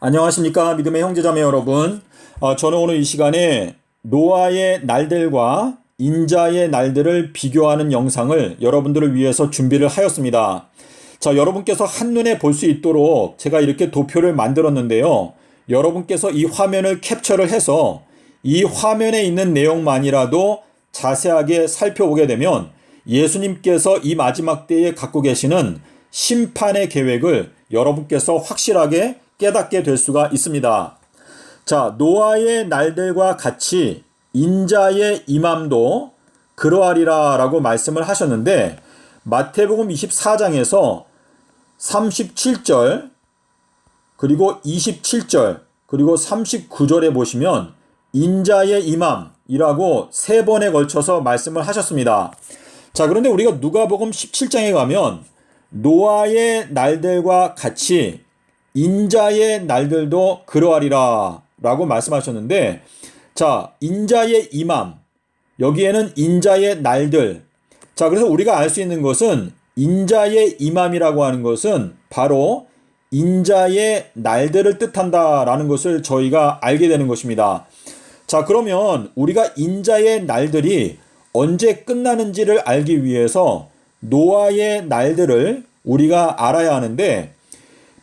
안녕하십니까 믿음의 형제자매 여러분. 저는 오늘 이 시간에 노아의 날들과 인자의 날들을 비교하는 영상을 여러분들을 위해서 준비를 하였습니다. 자, 여러분께서 한눈에 볼 수 있도록 제가 이렇게 도표를 만들었는데요. 여러분께서 이 화면을 캡처를 해서 이 화면에 있는 내용만이라도 자세하게 살펴보게 되면 예수님께서 이 마지막 때에 갖고 계시는 심판의 계획을 여러분께서 확실하게 깨닫게 될 수가 있습니다. 자, 노아의 날들과 같이 인자의 임함도 그러하리라 라고 말씀을 하셨는데, 마태복음 24장에서 37절 그리고 27절 그리고 39절에 보시면 인자의 임함이라고 세 번에 걸쳐서 말씀을 하셨습니다. 자, 그런데 우리가 누가복음 17장에 가면 노아의 날들과 같이 인자의 날들도 그러하리라 라고 말씀하셨는데, 자, 인자의 임함, 여기에는 인자의 날들. 자, 그래서 우리가 알 수 있는 것은 인자의 임함이라고 하는 것은 바로 인자의 날들을 뜻한다라는 것을 저희가 알게 되는 것입니다. 자, 그러면 우리가 인자의 날들이 언제 끝나는지를 알기 위해서 노아의 날들을 우리가 알아야 하는데,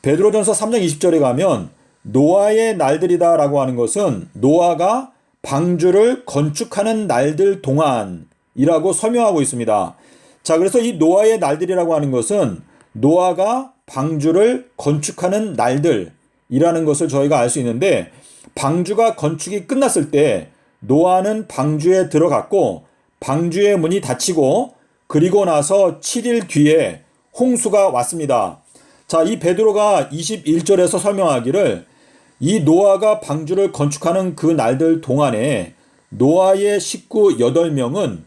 베드로전서 3장 20절에 가면 노아의 날들이다 라고 하는 것은 노아가 방주를 건축하는 날들 동안이라고 설명하고 있습니다. 자, 그래서 이 노아의 날들이라고 하는 것은 노아가 방주를 건축하는 날들이라는 것을 저희가 알 수 있는데, 방주가 건축이 끝났을 때 노아는 방주에 들어갔고 방주의 문이 닫히고 그리고 나서 7일 뒤에 홍수가 왔습니다. 자, 이 베드로가 21절에서 설명하기를 이 노아가 방주를 건축하는 그 날들 동안에 노아의 식구 8명은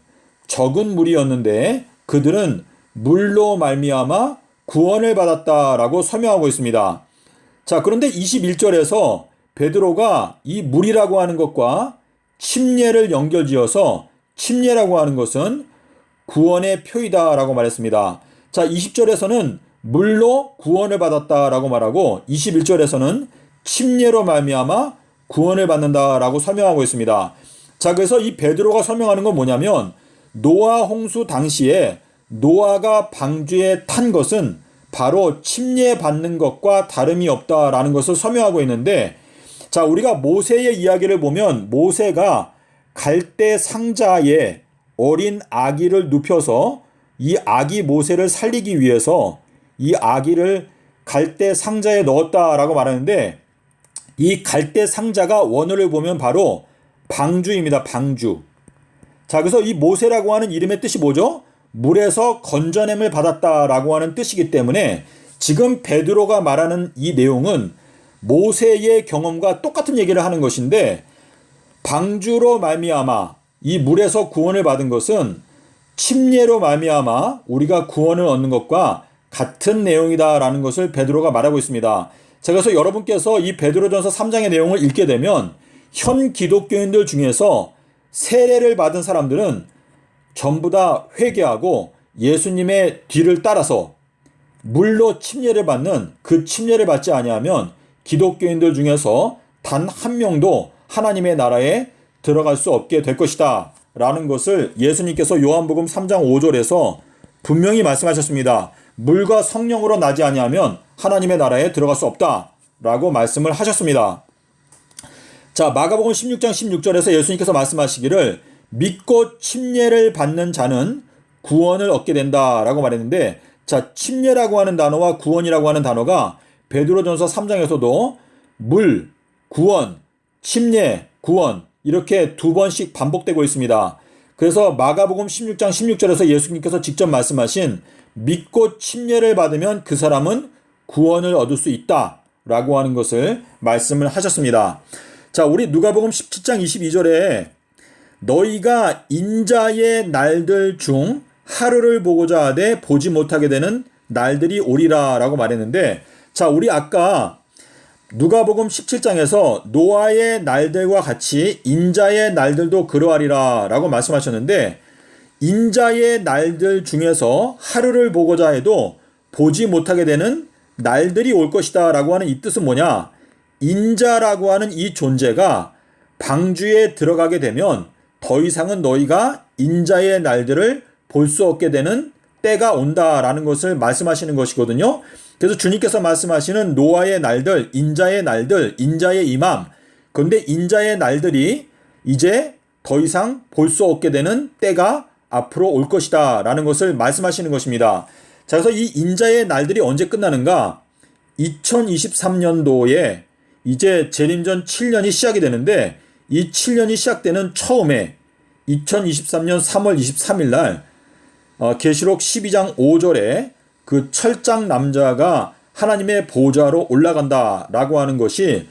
적은 무리였는데 그들은 물로 말미암아 구원을 받았다라고 설명하고 있습니다. 자, 그런데 21절에서 베드로가 이 물이라고 하는 것과 침례를 연결지어서 침례라고 하는 것은 구원의 표이다라고 말했습니다. 자, 20절에서는 물로 구원을 받았다라고 말하고 21절에서는 침례로 말미암아 구원을 받는다라고 설명하고 있습니다. 자, 그래서 이 베드로가 설명하는 건 뭐냐면 노아 홍수 당시에 노아가 방주에 탄 것은 바로 침례 받는 것과 다름이 없다라는 것을 설명하고 있는데, 자, 우리가 모세의 이야기를 보면 모세가 갈대 상자에 어린 아기를 눕혀서 이 아기 모세를 살리기 위해서 이 아기를 갈대 상자에 넣었다라고 말하는데, 이 갈대 상자가 원어를 보면 바로 방주입니다. 방주. 자, 그래서 이 모세라고 하는 이름의 뜻이 뭐죠? 물에서 건져냄을 받았다라고 하는 뜻이기 때문에 지금 베드로가 말하는 이 내용은 모세의 경험과 똑같은 얘기를 하는 것인데, 방주로 말미암아 이 물에서 구원을 받은 것은 침례로 말미암아 우리가 구원을 얻는 것과 같은 내용이다라는 것을 베드로가 말하고 있습니다. 자, 그래서 여러분께서 이 베드로전서 3장의 내용을 읽게 되면 현 기독교인들 중에서 세례를 받은 사람들은 전부 다 회개하고 예수님의 뒤를 따라서 물로 침례를 받는 그 침례를 받지 아니하면 기독교인들 중에서 단 한 명도 하나님의 나라에 들어갈 수 없게 될 것이다 라는 것을 예수님께서 요한복음 3장 5절에서 분명히 말씀하셨습니다. 물과 성령으로 나지 아니하면 하나님의 나라에 들어갈 수 없다 라고 말씀을 하셨습니다. 자, 마가복음 16장 16절에서 예수님께서 말씀하시기를 믿고 침례를 받는 자는 구원을 얻게 된다 라고 말했는데, 자, 침례라고 하는 단어와 구원이라고 하는 단어가 베드로전서 3장에서도 물, 구원, 침례, 구원 이렇게 두 번씩 반복되고 있습니다. 그래서 마가복음 16장 16절에서 예수님께서 직접 말씀하신 믿고 침례를 받으면 그 사람은 구원을 얻을 수 있다 라고 하는 것을 말씀을 하셨습니다. 자, 우리 누가복음 17장 22절에 너희가 인자의 날들 중 하루를 보고자 하되 보지 못하게 되는 날들이 오리라 라고 말했는데, 자, 우리 아까 누가복음 17장에서 노아의 날들과 같이 인자의 날들도 그러하리라 라고 말씀하셨는데, 인자의 날들 중에서 하루를 보고자 해도 보지 못하게 되는 날들이 올 것이다 라고 하는 이 뜻은 뭐냐? 인자라고 하는 이 존재가 방주에 들어가게 되면 더 이상은 너희가 인자의 날들을 볼 수 없게 되는 때가 온다라는 것을 말씀하시는 것이거든요. 그래서 주님께서 말씀하시는 노아의 날들, 인자의 날들, 인자의 임함. 그런데 인자의 날들이 이제 더 이상 볼 수 없게 되는 때가 앞으로 올 것이다 라는 것을 말씀하시는 것입니다. 자, 그래서 이 인자의 날들이 언제 끝나는가? 2023년도에 이제 재림전 7년이 시작이 되는데 이 7년이 시작되는 처음에 2023년 3월 23일 날 계시록 12장 5절에 그 철장 남자가 하나님의 보좌로 올라간다라고 하는 것이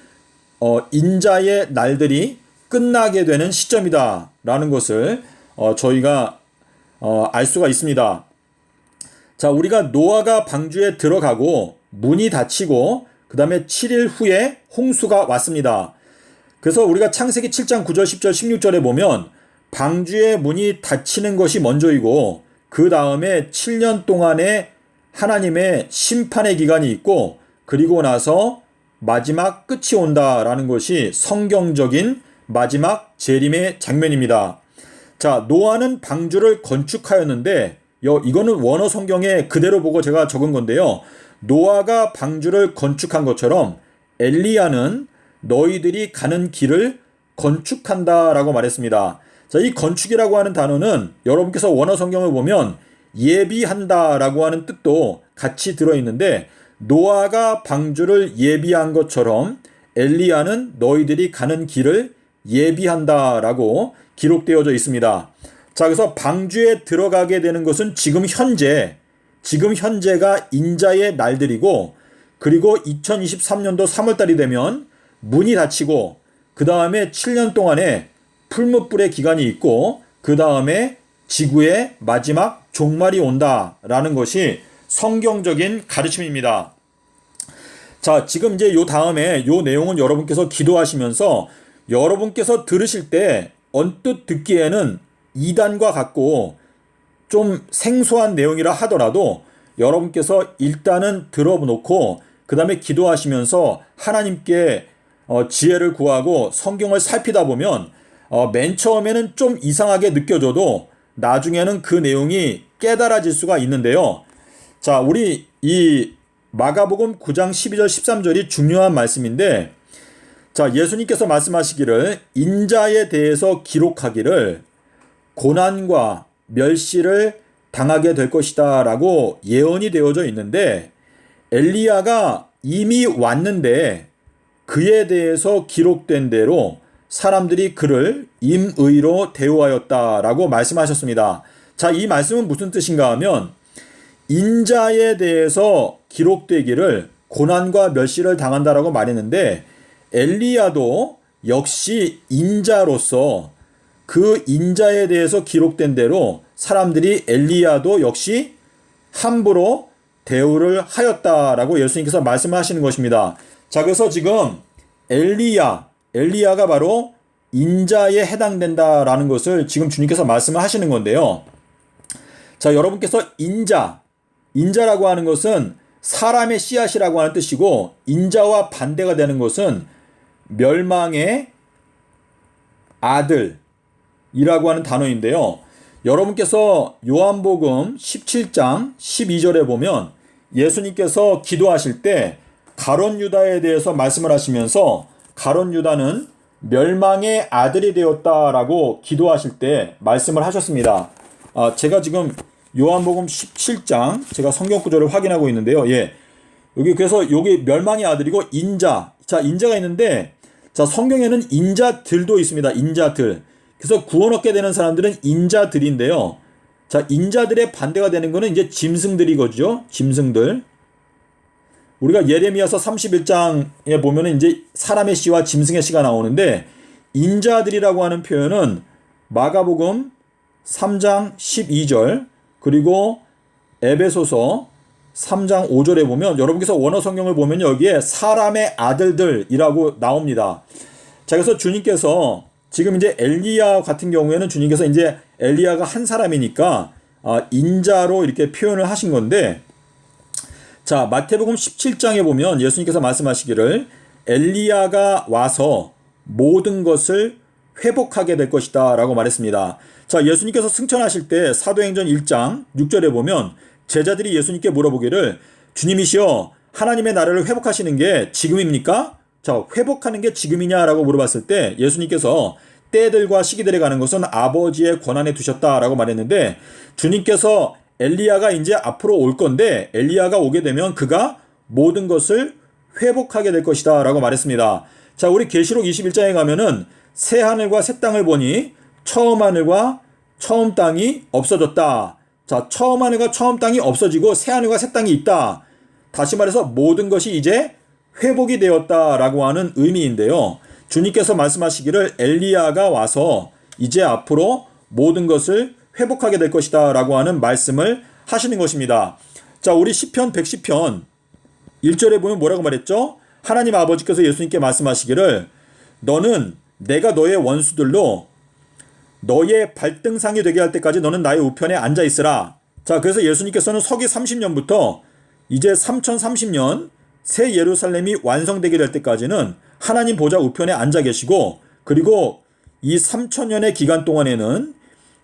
인자의 날들이 끝나게 되는 시점이다라는 것을 저희가 알 수가 있습니다. 자, 우리가 노아가 방주에 들어가고 문이 닫히고 그 다음에 7일 후에 홍수가 왔습니다. 그래서 우리가 창세기 7장 9절 10절 16절에 보면 방주의 문이 닫히는 것이 먼저이고 그 다음에 7년 동안의 하나님의 심판의 기간이 있고 그리고 나서 마지막 끝이 온다라는 것이 성경적인 마지막 재림의 장면입니다. 자, 노아는 방주를 건축하였는데 이거는 원어 성경에 그대로 보고 제가 적은 건데요. 노아가 방주를 건축한 것처럼 엘리야는 너희들이 가는 길을 건축한다라고 말했습니다. 자, 이 건축이라고 하는 단어는 여러분께서 원어 성경을 보면 예비한다라고 하는 뜻도 같이 들어있는데 노아가 방주를 예비한 것처럼 엘리야는 너희들이 가는 길을 예비한다라고 기록되어져 있습니다. 자, 그래서 방주에 들어가게 되는 것은 지금 현재가 인자의 날들이고 그리고 2023년도 3월달이 되면 문이 닫히고 그 다음에 7년 동안에 풀무불의 기간이 있고 그 다음에 지구의 마지막 종말이 온다라는 것이 성경적인 가르침입니다. 자, 지금 이제 요 다음에 요 내용은 여러분께서 기도하시면서 여러분께서 들으실 때 언뜻 듣기에는 이단과 같고 좀 생소한 내용이라 하더라도 여러분께서 일단은 들어놓고 그 다음에 기도하시면서 하나님께 지혜를 구하고 성경을 살피다 보면 맨 처음에는 좀 이상하게 느껴져도 나중에는 그 내용이 깨달아질 수가 있는데요. 자, 우리 이 마가복음 9장 12절 13절이 중요한 말씀인데 자, 예수님께서 말씀하시기를 인자에 대해서 기록하기를 고난과 멸시를 당하게 될 것이다 라고 예언이 되어져 있는데 엘리야가 이미 왔는데 그에 대해서 기록된 대로 사람들이 그를 임의로 대우하였다라고 말씀하셨습니다. 자, 이 말씀은 무슨 뜻인가 하면 인자에 대해서 기록되기를 고난과 멸시를 당한다라고 말했는데 엘리야도 역시 인자로서 그 인자에 대해서 기록된 대로 사람들이 엘리야도 역시 함부로 대우를 하였다라고 예수님께서 말씀하시는 것입니다. 자, 그래서 지금 엘리야가 바로 인자에 해당된다라는 것을 지금 주님께서 말씀을 하시는 건데요. 자, 여러분께서 인자라고 하는 것은 사람의 씨앗이라고 하는 뜻이고 인자와 반대가 되는 것은 멸망의 아들이라고 하는 단어인데요. 여러분께서 요한복음 17장 12절에 보면 예수님께서 기도하실 때 가룟 유다에 대해서 말씀을 하시면서 가룟 유다는 멸망의 아들이 되었다라고 기도하실 때 말씀을 하셨습니다. 제가 지금 요한복음 17장 제가 성경 구절을 확인하고 있는데요. 예. 여기 멸망의 아들이고 인자. 자, 인자가 있는데 자, 성경에는 인자들도 있습니다. 인자들. 그래서 구원 얻게 되는 사람들은 인자들인데요. 자, 인자들의 반대가 되는 거는 이제 짐승들이거죠. 짐승들. 우리가 예레미야서 31장에 보면은 이제 사람의 씨와 짐승의 씨가 나오는데 인자들이라고 하는 표현은 마가복음 3장 12절 그리고 에베소서 3장 5절에 보면 여러분께서 원어 성경을 보면 여기에 사람의 아들들이라고 나옵니다. 자, 그래서 주님께서 지금 이제 엘리야 같은 경우에는 주님께서 이제 엘리야가 한 사람이니까 인자로 이렇게 표현을 하신 건데 자, 마태복음 17장에 보면 예수님께서 말씀하시기를 엘리야가 와서 모든 것을 회복하게 될 것이다 라고 말했습니다. 자, 예수님께서 승천하실 때 사도행전 1장 6절에 보면 제자들이 예수님께 물어보기를 주님이시여 하나님의 나라를 회복하시는 게 지금입니까? 자, 회복하는 게 지금이냐라고 물어봤을 때 예수님께서 때들과 시기들에 가는 것은 아버지의 권한에 두셨다라고 말했는데 주님께서 엘리야가 이제 앞으로 올 건데 엘리야가 오게 되면 그가 모든 것을 회복하게 될 것이다 라고 말했습니다. 자, 우리 계시록 21장에 가면은 새 하늘과 새 땅을 보니 처음 하늘과 처음 땅이 없어졌다. 자, 처음 하늘과 처음 땅이 없어지고 새 하늘과 새 땅이 있다. 다시 말해서 모든 것이 이제 회복이 되었다라고 하는 의미인데요. 주님께서 말씀하시기를 엘리야가 와서 이제 앞으로 모든 것을 회복하게 될 것이다 라고 하는 말씀을 하시는 것입니다. 자, 우리 시편 110편 1절에 보면 뭐라고 말했죠? 하나님 아버지께서 예수님께 말씀하시기를 너는 내가 너의 원수들로 너의 발등상이 되게 할 때까지 너는 나의 우편에 앉아 있으라. 자, 그래서 예수님께서는 서기 30년부터 이제 3030년 새 예루살렘이 완성되게 될 때까지는 하나님 보좌 우편에 앉아 계시고 그리고 이 3000년의 기간 동안에는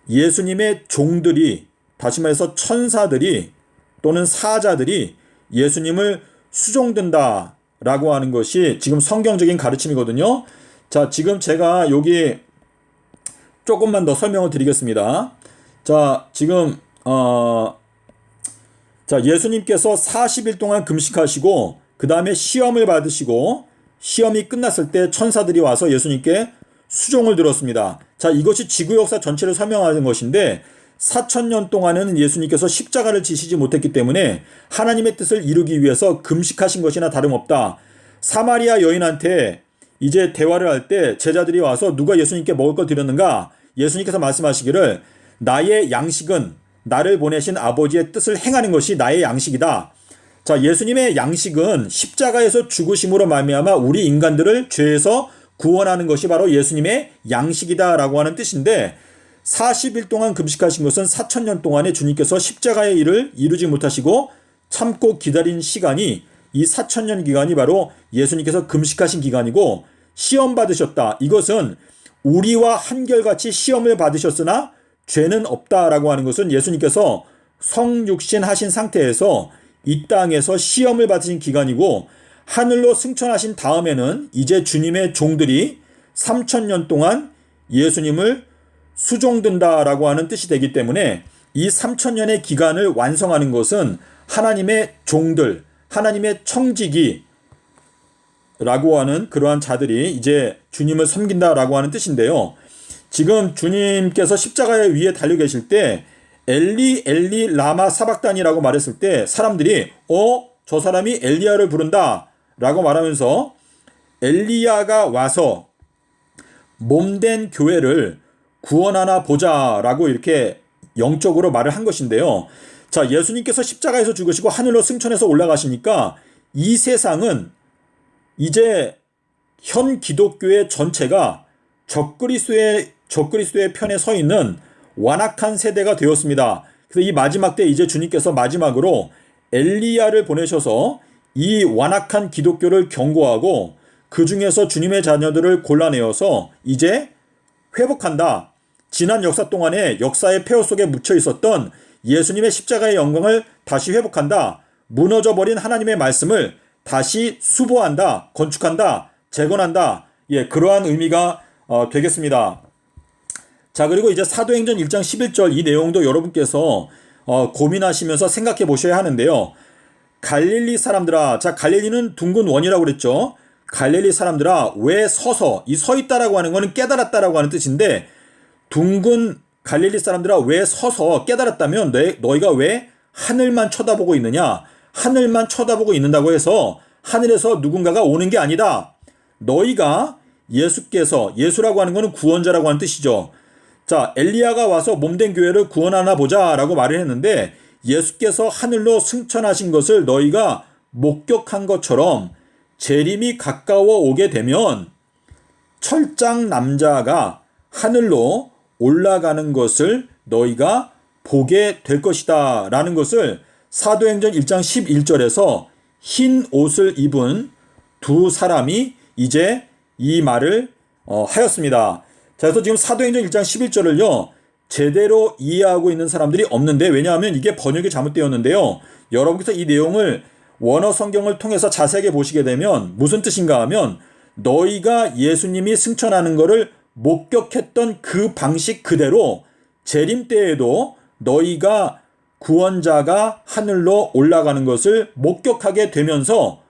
예수님의 종들이 다시 말해서 천사들이 또는 사자들이 예수님을 수종든다라고 하는 것이 지금 성경적인 가르침이거든요. 자, 지금 제가 여기 조금만 더 설명을 드리겠습니다. 자, 지금 자, 예수님께서 40일 동안 금식하시고 그 다음에 시험을 받으시고 시험이 끝났을 때 천사들이 와서 예수님께 수종을 들었습니다. 자, 이것이 지구 역사 전체를 설명하는 것인데 4000년 동안은 예수님께서 십자가를 지시지 못했기 때문에 하나님의 뜻을 이루기 위해서 금식하신 것이나 다름없다. 사마리아 여인한테 이제 대화를 할 때 제자들이 와서 누가 예수님께 먹을 거 드렸는가? 예수님께서 말씀하시기를 나의 양식은 나를 보내신 아버지의 뜻을 행하는 것이 나의 양식이다. 자, 예수님의 양식은 십자가에서 죽으심으로 말미암아 우리 인간들을 죄에서 구원하는 것이 바로 예수님의 양식이다라고 하는 뜻인데 40일 동안 금식하신 것은 4000년 동안에 주님께서 십자가의 일을 이루지 못하시고 참고 기다린 시간이 이 4000년 기간이 바로 예수님께서 금식하신 기간이고 시험 받으셨다. 이것은 우리와 한결같이 시험을 받으셨으나 죄는 없다라고 하는 것은 예수님께서 성육신 하신 상태에서 이 땅에서 시험을 받으신 기간이고 하늘로 승천하신 다음에는 이제 주님의 종들이 3000년 동안 예수님을 수종든다라고 하는 뜻이 되기 때문에 이 3000년의 기간을 완성하는 것은 하나님의 종들, 하나님의 청지기 라고 하는 그러한 자들이 이제 주님을 섬긴다라고 하는 뜻인데요. 지금 주님께서 십자가의 위에 달려 계실 때 엘리 엘리 라마 사박단이라고 말했을 때 사람들이 저 사람이 엘리야를 부른다 라고 말하면서 엘리야가 와서 몸된 교회를 구원하나 보자 라고 이렇게 영적으로 말을 한 것인데요. 자, 예수님께서 십자가에서 죽으시고 하늘로 승천해서 올라가시니까 이 세상은 이제 현 기독교의 전체가 적그리스도의 편에 서 있는 완악한 세대가 되었습니다. 그래서 이 마지막 때 이제 주님께서 마지막으로 엘리야를 보내셔서 이 완악한 기독교를 경고하고 그 중에서 주님의 자녀들을 골라내어서 이제 회복한다. 지난 역사 동안에 역사의 폐허 속에 묻혀 있었던 예수님의 십자가의 영광을 다시 회복한다. 무너져버린 하나님의 말씀을 다시 수보한다, 건축한다, 재건한다. 예, 그러한 의미가 되겠습니다. 자, 그리고 이제 사도행전 1장 11절 이 내용도 여러분께서 고민하시면서 생각해 보셔야 하는데요. 갈릴리 사람들아, 자, 갈릴리는 둥근 원이라고 그랬죠. 갈릴리 사람들아, 왜 서서, 이 서 있다라고 하는 거는 깨달았다라고 하는 뜻인데, 둥근 갈릴리 사람들아, 왜 서서 깨달았다면 너희가 왜 하늘만 쳐다보고 있느냐? 하늘만 쳐다보고 있는다고 해서 하늘에서 누군가가 오는 게 아니다. 너희가 예수라고 하는 것은 구원자라고 하는 뜻이죠. 자, 엘리야가 와서 몸된 교회를 구원하나 보자 라고 말을 했는데 예수께서 하늘로 승천하신 것을 너희가 목격한 것처럼 재림이 가까워 오게 되면 철장 남자가 하늘로 올라가는 것을 너희가 보게 될 것이다 라는 것을 사도행전 1장 11절에서 흰 옷을 입은 두 사람이 이제 이 말을 하였습니다. 자, 그래서 지금 사도행전 1장 11절을요. 제대로 이해하고 있는 사람들이 없는데, 왜냐하면 이게 번역이 잘못되었는데요. 여러분께서 이 내용을 원어 성경을 통해서 자세하게 보시게 되면 무슨 뜻인가 하면, 너희가 예수님이 승천하는 것을 목격했던 그 방식 그대로 재림 때에도 너희가 구원자가 하늘로 올라가는 것을 목격하게 되면서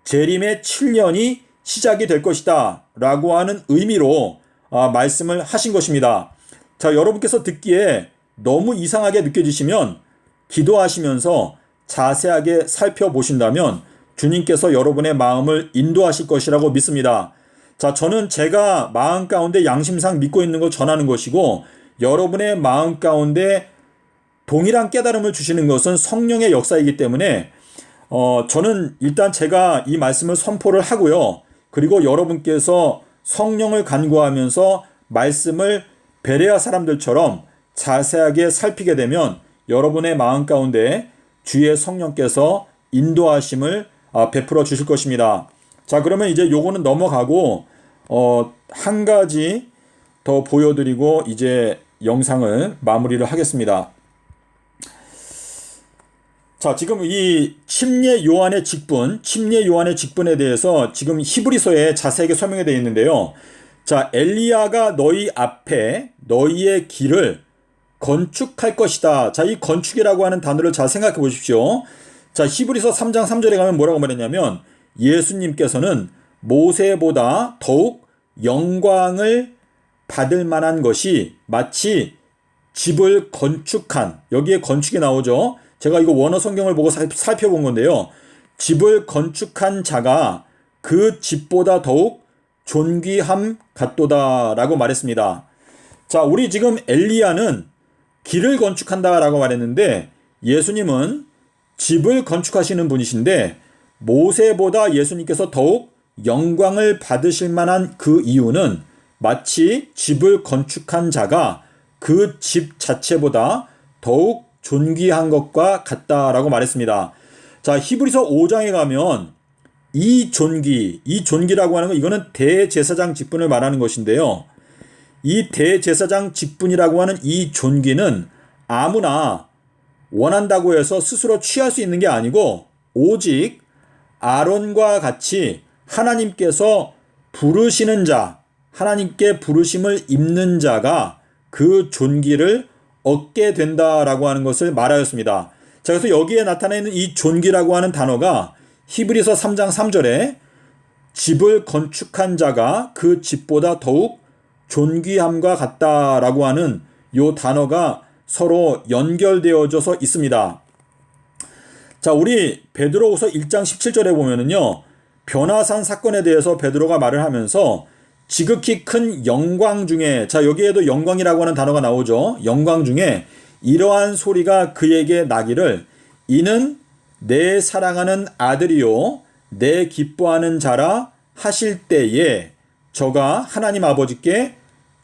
재림의 7년이 시작이 될 것이다 라고 하는 의미로 말씀을 하신 것입니다. 자, 여러분께서 듣기에 너무 이상하게 느껴지시면 기도하시면서 자세하게 살펴보신다면 주님께서 여러분의 마음을 인도하실 것이라고 믿습니다. 자, 저는 제가 마음 가운데 양심상 믿고 있는 걸 전하는 것이고, 여러분의 마음 가운데 동일한 깨달음을 주시는 것은 성령의 역사이기 때문에 저는 일단 제가 이 말씀을 선포를 하고요. 그리고 여러분께서 성령을 간구하면서 말씀을 베레아 사람들처럼 자세하게 살피게 되면 여러분의 마음 가운데 주의 성령께서 인도하심을 베풀어 주실 것입니다. 자, 그러면 이제 요거는 넘어가고 한 가지 더 보여드리고 이제 영상을 마무리를 하겠습니다. 자, 지금 이 침례 요한의 직분에 대해서 지금 히브리서에 자세하게 설명이 되어 있는데요. 자, 엘리야가 너희 앞에 너희의 길을 건축할 것이다. 자, 이 건축이라고 하는 단어를 잘 생각해 보십시오. 자, 히브리서 3장 3절에 가면 뭐라고 말했냐면, 예수님께서는 모세보다 더욱 영광을 받을 만한 것이 마치 집을 건축한, 여기에 건축이 나오죠. 제가 이거 원어 성경을 보고 살펴본 건데요. 집을 건축한 자가 그 집보다 더욱 존귀함 같도다라고 말했습니다. 자, 우리 지금 엘리야는 길을 건축한다라고 말했는데, 예수님은 집을 건축하시는 분이신데, 모세보다 예수님께서 더욱 영광을 받으실 만한 그 이유는 마치 집을 건축한 자가 그 집 자체보다 더욱 존귀한 것과 같다라고 말했습니다. 자, 히브리서 5장에 가면 이 존귀라고 하는 건 이거는 대제사장 직분을 말하는 것인데요. 이 대제사장 직분이라고 하는 이 존귀는 아무나 원한다고 해서 스스로 취할 수 있는 게 아니고, 오직 아론과 같이 하나님께서 부르시는 자, 하나님께 부르심을 입는 자가 그 존귀를 얻게 된다라고 하는 것을 말하였습니다. 자, 그래서 여기에 나타나는 이 존귀라고 하는 단어가 히브리서 3장 3절에 집을 건축한 자가 그 집보다 더욱 존귀함과 같다라고 하는 요 단어가 서로 연결되어져서 있습니다. 자, 우리 베드로후서 1장 17절에 보면은요, 변화산 사건에 대해서 베드로가 말을 하면서 지극히 큰 영광 중에, 자, 여기에도 영광이라고 하는 단어가 나오죠. 영광 중에 이러한 소리가 그에게 나기를, 이는 내 사랑하는 아들이요 내 기뻐하는 자라 하실 때에 저가 하나님 아버지께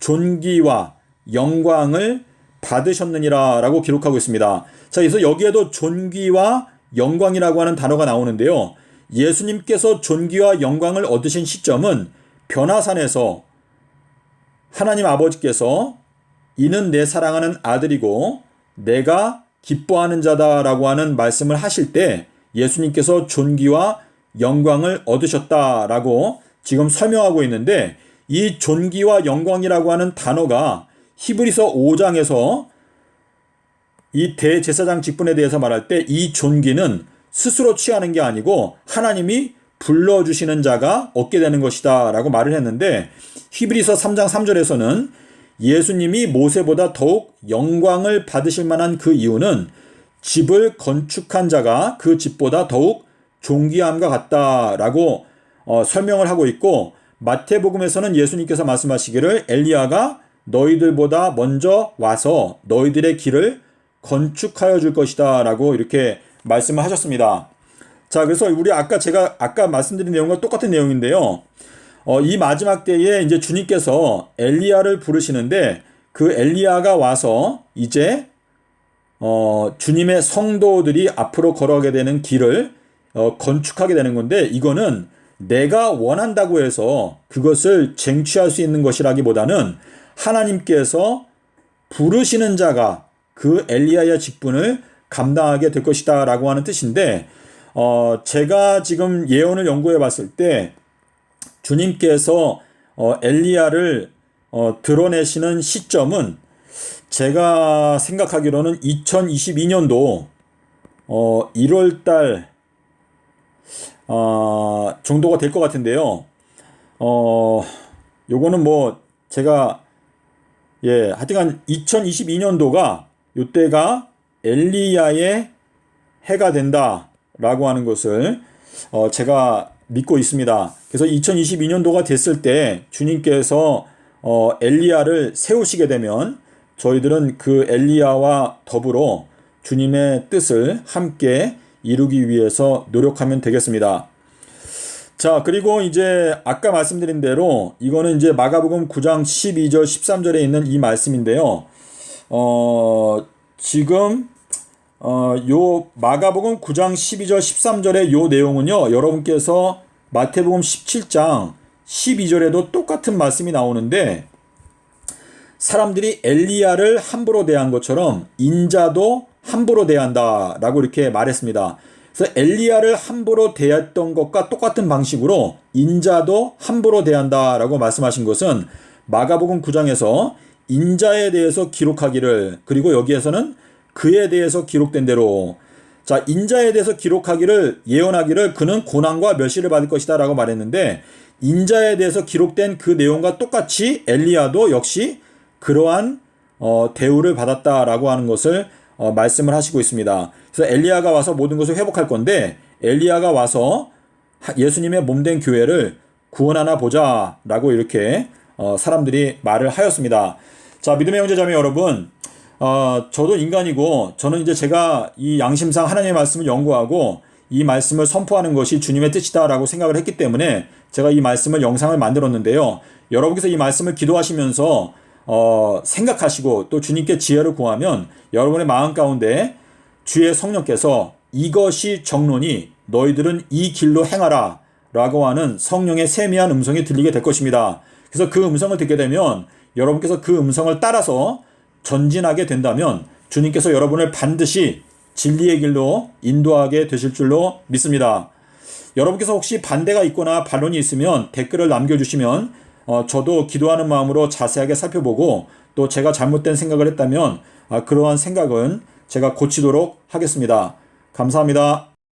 존귀와 영광을 받으셨느니라 라고 기록하고 있습니다. 자, 그래서 여기에도 존귀와 영광이라고 하는 단어가 나오는데요. 예수님께서 존귀와 영광을 얻으신 시점은 변화산에서 하나님 아버지께서 이는 내 사랑하는 아들이고 내가 기뻐하는 자다라고 하는 말씀을 하실 때 예수님께서 존귀와 영광을 얻으셨다라고 지금 설명하고 있는데, 이 존귀와 영광이라고 하는 단어가 히브리서 5장에서 이 대제사장 직분에 대해서 말할 때 이 존귀는 스스로 취하는 게 아니고 하나님이 불러주시는 자가 얻게 되는 것이다 라고 말을 했는데, 히브리서 3장 3절에서는 예수님이 모세보다 더욱 영광을 받으실 만한 그 이유는 집을 건축한 자가 그 집보다 더욱 존귀함과 같다라고 설명을 하고 있고, 마태복음에서는 예수님께서 말씀하시기를 엘리야가 너희들보다 먼저 와서 너희들의 길을 건축하여 줄 것이다 라고 이렇게 말씀을 하셨습니다. 자, 그래서 우리 제가 아까 말씀드린 내용과 똑같은 내용인데요. 이 마지막 때에 이제 주님께서 엘리야를 부르시는데, 그 엘리야가 와서 이제 주님의 성도들이 앞으로 걸어가게 되는 길을 건축하게 되는 건데, 이거는 내가 원한다고 해서 그것을 쟁취할 수 있는 것이라기보다는 하나님께서 부르시는 자가 그 엘리야의 직분을 감당하게 될 것이다 라고 하는 뜻인데, 제가 지금 예언을 연구해 봤을 때 주님께서 엘리야를 드러내시는 시점은 제가 생각하기로는 2022년도 1월달 정도가 될 것 같은데요. 요거는 뭐 제가 하여튼간 2022년도가 요때가 엘리야의 해가 된다라고 하는 것을 제가 믿고 있습니다. 그래서 2022년도가 됐을 때 주님께서 엘리야를 세우시게 되면 저희들은 그 엘리야와 더불어 주님의 뜻을 함께 이루기 위해서 노력하면 되겠습니다. 자, 그리고 이제 아까 말씀드린 대로 이거는 이제 마가복음 9장 12절 13절에 있는 이 말씀인데요. 지금 요 마가복음 9장 12절 13절의 요 내용은요, 여러분께서 마태복음 17장 12절에도 똑같은 말씀이 나오는데, 사람들이 엘리야를 함부로 대한 것처럼 인자도 함부로 대한다라고 이렇게 말했습니다. 그래서 엘리야를 함부로 대했던 것과 똑같은 방식으로 인자도 함부로 대한다라고 말씀하신 것은 마가복음 9장에서 인자에 대해서 기록하기를, 그리고 여기에서는 그에 대해서 기록된 대로, 자, 인자에 대해서 기록하기를, 예언하기를 그는 고난과 멸시를 받을 것이다 라고 말했는데, 인자에 대해서 기록된 그 내용과 똑같이 엘리야도 역시 그러한 대우를 받았다라고 하는 것을 말씀을 하시고 있습니다. 그래서 엘리야가 와서 모든 것을 회복할 건데, 엘리야가 와서 예수님의 몸된 교회를 구원하나 보자 라고 이렇게 사람들이 말을 하였습니다. 자, 믿음의 형제자매 여러분, 저도 인간이고, 저는 이제 제가 이 양심상 하나님의 말씀을 연구하고 이 말씀을 선포하는 것이 주님의 뜻이다라고 생각을 했기 때문에 제가 이 말씀을 영상을 만들었는데요. 여러분께서 이 말씀을 기도하시면서 생각하시고 또 주님께 지혜를 구하면 여러분의 마음 가운데 주의 성령께서 이것이 정론이 너희들은 이 길로 행하라 라고 하는 성령의 세미한 음성이 들리게 될 것입니다. 그래서 그 음성을 듣게 되면 여러분께서 그 음성을 따라서 전진하게 된다면 주님께서 여러분을 반드시 진리의 길로 인도하게 되실 줄로 믿습니다. 여러분께서 혹시 반대가 있거나 반론이 있으면 댓글을 남겨주시면 저도 기도하는 마음으로 자세하게 살펴보고, 또 제가 잘못된 생각을 했다면 그러한 생각은 제가 고치도록 하겠습니다. 감사합니다.